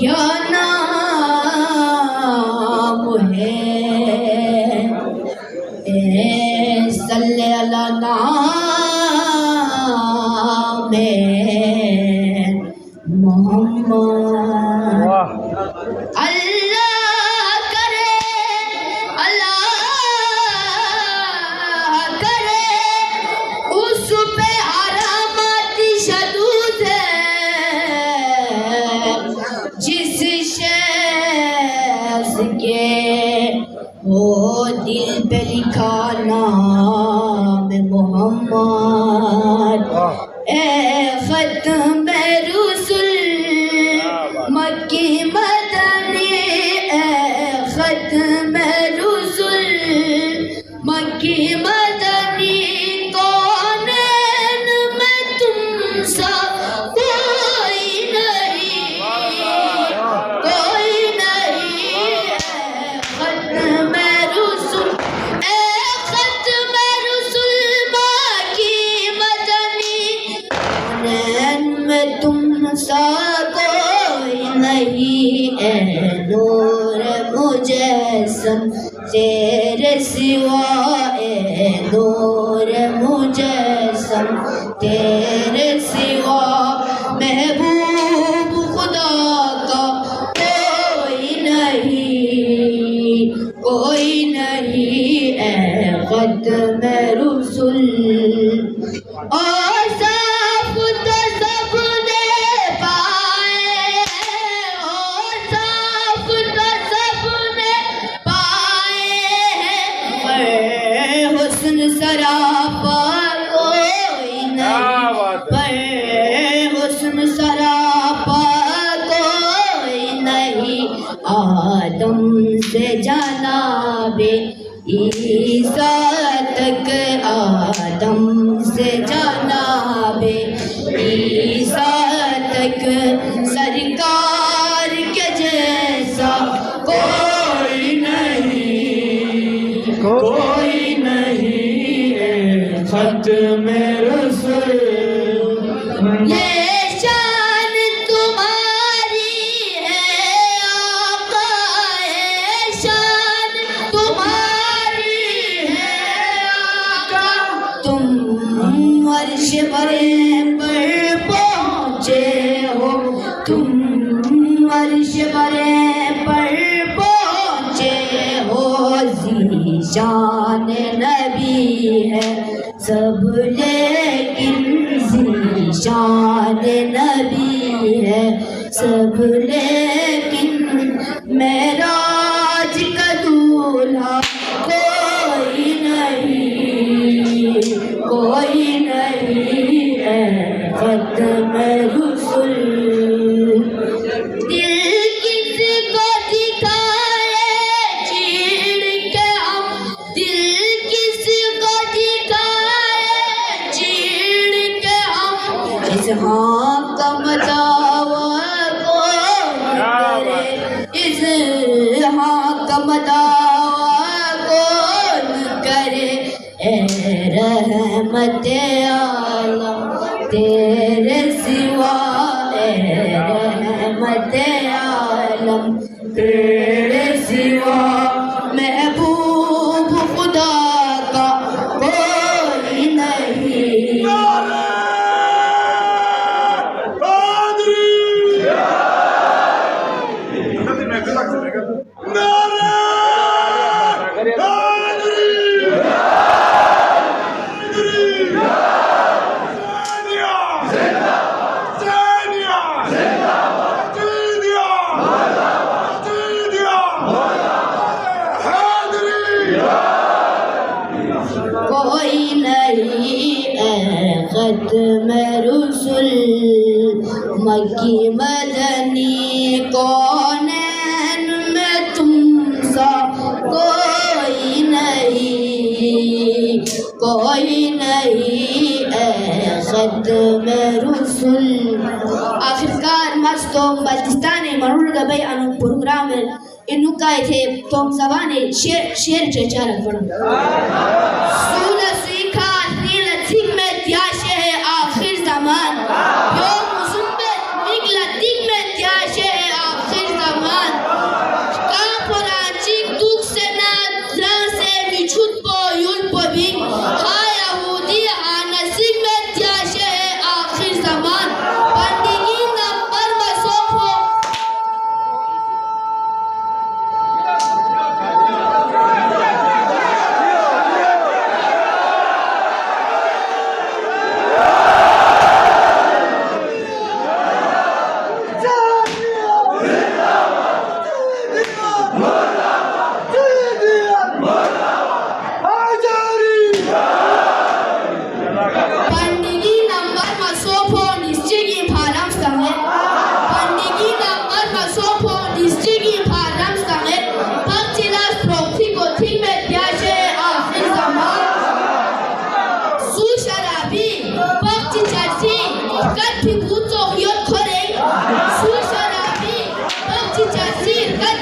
क्या नाम है सल्ले अला नाम मोहम्मद। अल्लाह करे उस पे आरामत शदूद जिस शख्स के वो दिल पे लिखा नाम मोहम्मद। ए खत्म रुसुल मक्की मदनी, ए खत्म रुसुल मक्की मदनी, कौन में तुम सा कोई नहीं, कोई नहीं। खत्म रुसुल, ए खत्म रुसुल मक्की मदनी, कौन में तुम सा कोई नहीं। ए नूर मुजस्सम तेरे सिवा, ए नूर मुजस्सम तेरे सिवा, महबूब खुदा का कोई नहीं, कोई नहीं। ए खत्म रुसुल और साफ तो सबने पाए, और साफ तो सबने पाए हैं, पर हुस्न सरापा कोई नहीं, पर हुस्न सरापा कोई नहीं। आदम से जनाबे ईसा तक, आदम से जनाबे ईसा तक, सरकार के जैसा कोई नहीं, कोई नहीं। खत्म रसूल ये शान तुम्हारी है आका, ये शान तुम्हारी है आका। तुम अर्श बरे पर पहुँचे हो, तुम अर्श बरे पर पहुँचे हो। ज़ीशान नबी है सब लेकिन, ज़ीशान नबी है सब लेकिन, मेराज का दूल्हा कोई नहीं, कोई नहीं। है खत्म रुसुल दिल किसको दिखाए चीर के हम, दिल किसको दिखाए चीर के हम। इस हाँ कम दावा कौन करे, इस हाँ कम दावा कौन करे। ए रहमत आलम तेरे सिवा, ए रहमत आलम तेरे सिवा, महबूब खुदा का कोई नहीं। कोई नहीं। खत्म रुसुल मक्की मदनी, कौनैन में तुम सा कोई नहीं, कोई नहीं। खत्म रुसुल आखिरकार मस्तो बल्तिस्तान मरुल गबई अनु प्रोग्राम इनु काय थे तुम सवाने शेर चेचारा पढ़ो सूला सीखा नील थिक में त्याशे है आखिर ज़मान यो मुसम्बत निकला दिक में त्याशे है आखिर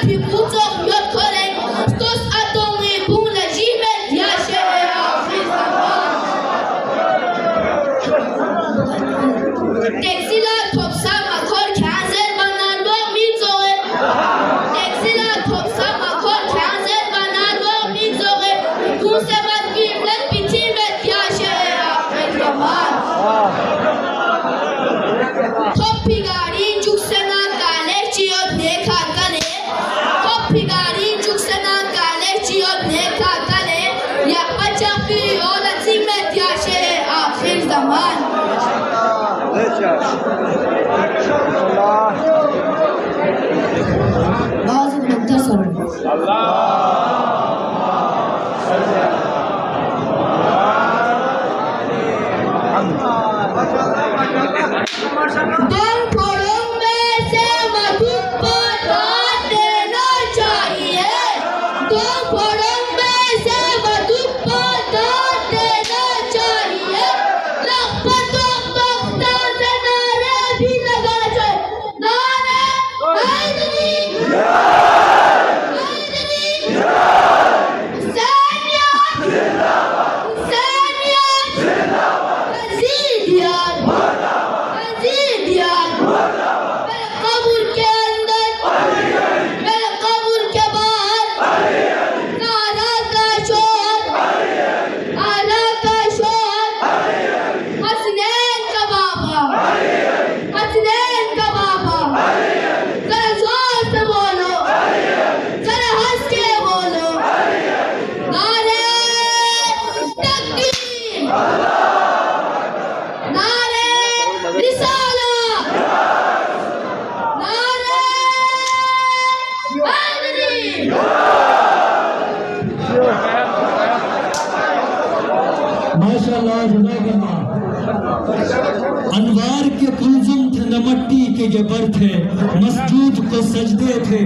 wie Butzog, Jotkorek, Stos Atomi, Buna, Jimet, Yashe, Texila, Topsa, Makor, Kanzer, Banando, Mitzoe. Texila, Topsa, Makor, Kanzer, Banando, Mitzoe. Kusemat, Biblet, Bitimet, Yashe, Yaman. Toppigari, Juxena, Galek, Chiot, Neka, Gale. Toppigari, Juxena, Galek, Chiot, Neka, Gale. Yapachapi, Ola, Zimet, Yashe, Akhir Zaman. Bazı muhtasar. Dom फोड़ों में से मधुप पदार्थ देना चाहिए। दम फोड़ों में से मधुप पदार्थ देना चाहिए। लखपतों तख्ता से नारे भी लगाना चाहिए। नारे हैदरी, हैदरी, हुसैनियत, हुसैनियत, यजीदियत, यजीदियत। मेरे कब्र के अंदर, मेरे कब्र के बाहर, नारा का शोर, आला का शोर। हसनैन का बाबा, हसनैन का बाबा। जरा जोर से बोलो, जरा हंस के बोलो। नारे तकबीर, नारे रिसाला, नारे हैदरी। माशाल्लाह जज़ाकल्लाह। अनवार के कुलजुम थे न मट्टी के ये बर थे, मस्जूद को सजदे थे।